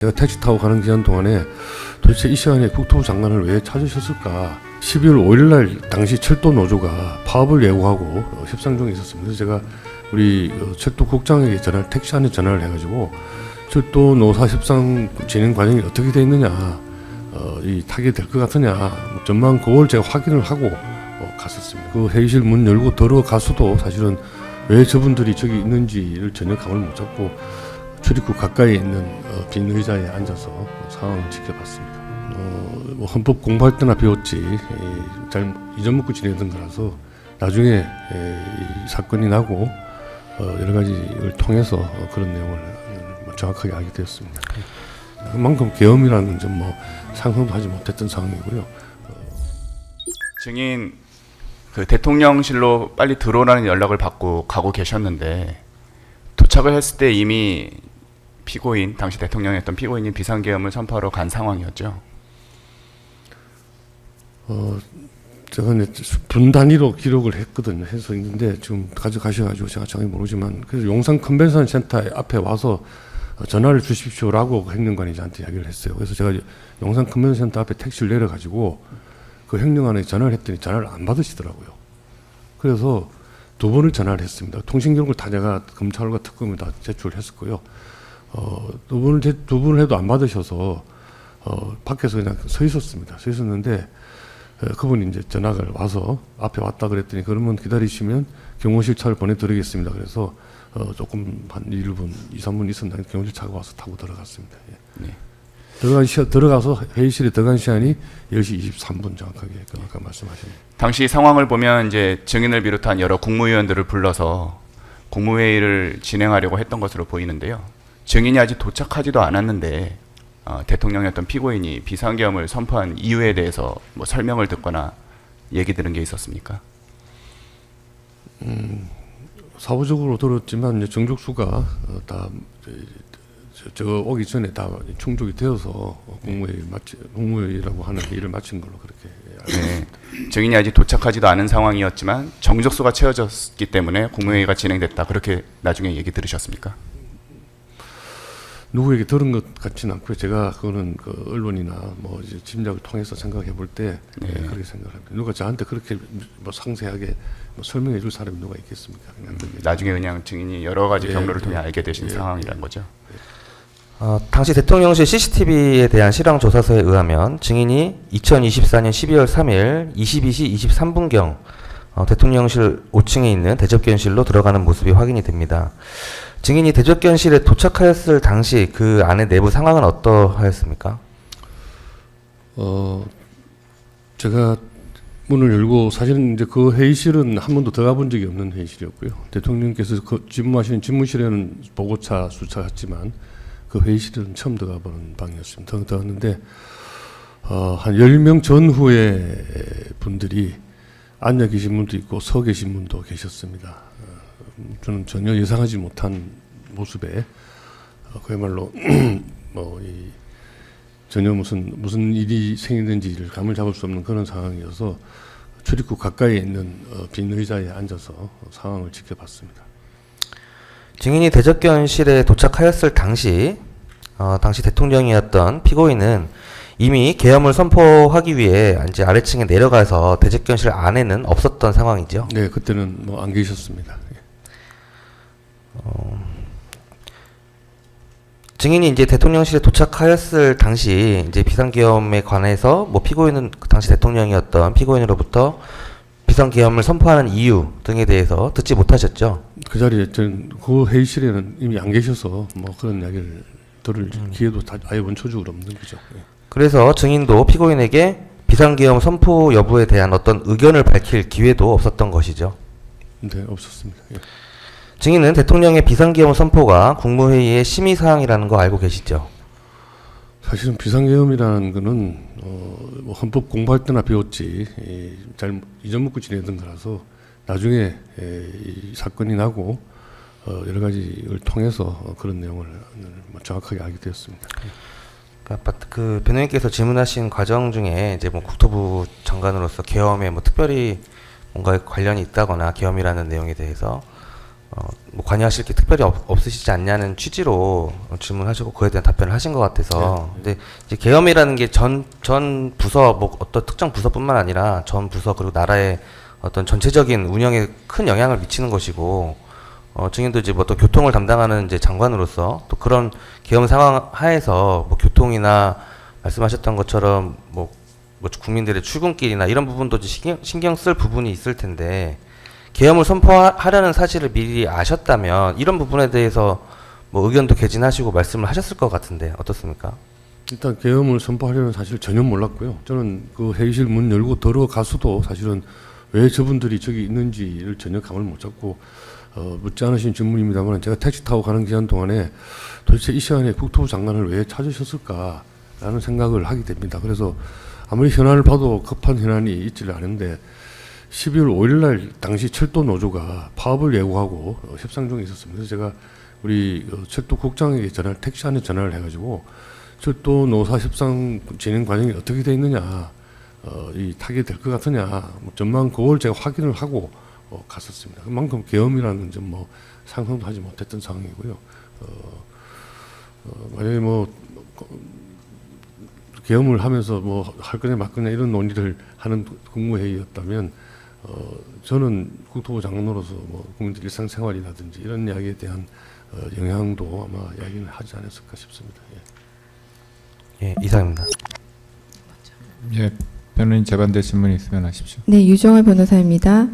제가 택시 타고 가는 기간 동안에 도대체 이 시간에 국토부 장관을 왜 찾으셨을까? 12월 5일 날 당시 철도 노조가 파업을 예고하고 협상 중에 있었습니다. 그래서 제가 우리 철도 국장에게 택시 안에 전화를 해가지고 철도 노사 협상 진행 과정이 어떻게 돼 있느냐, 이 타결될 것 같으냐, 전망 그걸 제가 확인을 하고 갔었습니다. 그 회의실 문 열고 들어가서도 사실은 왜 저분들이 저기 있는지를 전혀 감을 못 잡고 출입구 가까이에 있는 빈 의자에 앉아서 상황을 지켜봤습니다. 뭐 헌법 공부할 때나 배웠지 잘 잊어먹고 지내던 거라서 나중에 이 사건이 나고 여러 가지를 통해서 그런 내용을 정확하게 알게 되었습니다. 그만큼 계엄이라는 점 상상도 하지 못했던 상황이고요. 증인 그 대통령실로 빨리 들어오라는 연락을 받고 가고 계셨는데 도착을 했을 때 이미 피고인, 당시 대통령이었던 피고인이 비상계엄을 선포하러 간 상황이었죠. 제가 분 단위로 기록을 했거든요. 해서 있는데 지금 가져가셔가지고 제가 정확히 모르지만 그래서 용산 컨벤션 센터 앞에 와서 전화를 주십시오라고 행정관이 저한테 이야기를 했어요. 그래서 제가 용산 컨벤션 센터 앞에 택시를 내려가지고 그 행정관에 전화를 했더니 전화를 안 받으시더라고요. 그래서 두 번을 전화를 했습니다. 통신 기록을 다 제가 검찰과 특검에 다 제출을 했었고요. 두 번을 해도 안 받으셔서 밖에서 그냥 서 있었습니다. 서 있었는데 그분이 이제 전화가 와서 앞에 왔다 그랬더니 그러면 기다리시면 경호실 차를 보내드리겠습니다. 그래서 조금 한 1분, 2, 3분 있었는데 경호실 차가 와서 타고 들어갔습니다. 예. 네. 들어가서 회의실에 들어간 시간이 10시 23분 정확하게 아까 말씀하신. 당시 상황을 보면 이제 증인을 비롯한 여러 국무위원들을 불러서 국무회의를 진행하려고 했던 것으로 보이는데요. 증인이 아직 도착하지도 않았는데 대통령이었던 피고인이 비상계엄을 선포한 이유에 대해서 뭐 설명을 듣거나 얘기 들은 게 있었습니까? 사후적으로 들었지만 정족수가 다 저 오기 전에 다 충족이 되어서 국무회의라고 하는 일을 마친 걸로 그렇게 알고 있습니다. 네. 증인이 아직 도착하지도 않은 상황이었지만 정족수가 채워졌기 때문에 국무회의가 진행됐다. 그렇게 나중에 얘기 들으셨습니까? 누구에게 들은 것 같지는 않고요. 제가 그거는 그 언론이나 이제 짐작을 통해서 생각해 볼 때 그렇게 생각합니다. 누가 저한테 그렇게 상세하게 설명해 줄 사람이 누가 있겠습니까? 나중에 그냥 증인이 여러 가지 경로를 통해 알게 되신 상황이란 거죠. 당시 대통령실 CCTV에 대한 실황 조사서에 의하면 증인이 2024년 12월 3일 22시 23분경 대통령실 5층에 있는 대접견실로 들어가는 모습이 확인이 됩니다. 증인이 대접견실에 도착하였을 당시 그 안의 내부 상황은 어떠하였습니까? 제가 문을 열고 사실은 이제 그 회의실은 한 번도 들어가 본 적이 없는 회의실이었고요. 대통령께서 그 집무하시는 집무실에는 보고차 수차했지만 그 회의실은 처음 들어가 보는 방이었습니다. 들어갔는데 한 10명 전후의 분들이 앉아 계신 분도 있고 서 계신 분도 계셨습니다. 저는 전혀 예상하지 못한 모습에 그야말로 전혀 무슨 일이 생기는지를 감을 잡을 수 없는 그런 상황이어서 출입구 가까이에 있는 빈 의자에 앉아서 상황을 지켜봤습니다. 증인이 대접견실에 도착하였을 당시 대통령이었던 피고인은 이미 계엄을 선포하기 위해 이제 아래층에 내려가서 대접견실 안에는 없었던 상황이죠. 네, 그때는 안 계셨습니다. 증인이 이제 대통령실에 도착하였을 당시 이제 비상계엄에 관해서 피고인은 그 당시 대통령이었던 피고인으로부터 비상계엄을 선포하는 이유 등에 대해서 듣지 못하셨죠? 그 자리에 그 회의실에는 이미 안 계셔서 그런 이야기를 들을 기회도 아예 원초적으로 없는 거죠. 네. 그래서 증인도 피고인에게 비상계엄 선포 여부에 대한 어떤 의견을 밝힐 기회도 없었던 것이죠. 네, 없었습니다. 예. 증인은 대통령의 비상계엄 선포가 국무회의의 심의사항이라는 거 알고 계시죠? 사실은 비상계엄이라는 거는 헌법 공부할 때나 배웠지 잘 잊어먹고 지내던 거라서 나중에 이 사건이 나고 여러 가지를 통해서 그런 내용을 정확하게 알게 되었습니다. 그러니까 그 변호인께서 질문하신 과정 중에 이제 국토부 장관으로서 계엄에 특별히 뭔가 관련이 있다거나 계엄이라는 내용에 대해서 뭐 관여하실 게 특별히 없으시지 않냐는 취지로 질문하시고 그에 대한 답변을 하신 것 같아서. 근데 이제 계엄이라는 게 전 부서 뭐 어떤 특정 부서뿐만 아니라 전 부서 그리고 나라의 어떤 전체적인 운영에 큰 영향을 미치는 것이고, 증인도 이제 뭐 또 교통을 담당하는 이제 장관으로서 또 그런 계엄 상황 하에서 뭐 교통이나 말씀하셨던 것처럼 뭐 국민들의 출근길이나 이런 부분도 이제 신경 쓸 부분이 있을 텐데, 계엄을 선포하려는 사실을 미리 아셨다면 이런 부분에 대해서 뭐 의견도 개진하시고 말씀을 하셨을 것 같은데 어떻습니까? 일단 계엄을 선포하려는 사실 전혀 몰랐고요. 저는 그 회의실 문 열고 들어가서도 사실은 왜 저분들이 저기 있는지를 전혀 감을 못 잡고, 묻지 않으신 질문입니다만, 제가 택시 타고 가는 기간 동안에 도대체 이 시간에 국토부 장관을 왜 찾으셨을까라는 생각을 하게 됩니다. 그래서 아무리 현안을 봐도 급한 현안이 있지를 않은데 12월 5일 날 당시 철도 노조가 파업을 예고하고 협상 중에 있었습니다. 그래서 제가 우리 철도국장에게 택시 안에 전화를 해가지고 철도 노사 협상 진행 과정이 어떻게 돼 있느냐, 이 타결될 것 같으냐, 뭐 전망 그걸 제가 확인을 하고 갔었습니다. 그만큼 계엄이라는 점 뭐 상상도 하지 못했던 상황이고요. 만약에 뭐 계엄을 하면서 뭐 할 거냐 말 거냐 이런 논의를 하는 국무회의였다면, 저는 국토부 장관으로서 뭐 국민들 일상생활이라든지 이런 이야기에 대한 영향도 아마 이야기는 하지 않았을까 싶습니다. 예, 이상입니다. 예, 변호인 재반대 질문 있으면 하십시오. 네, 유정월 변호사입니다.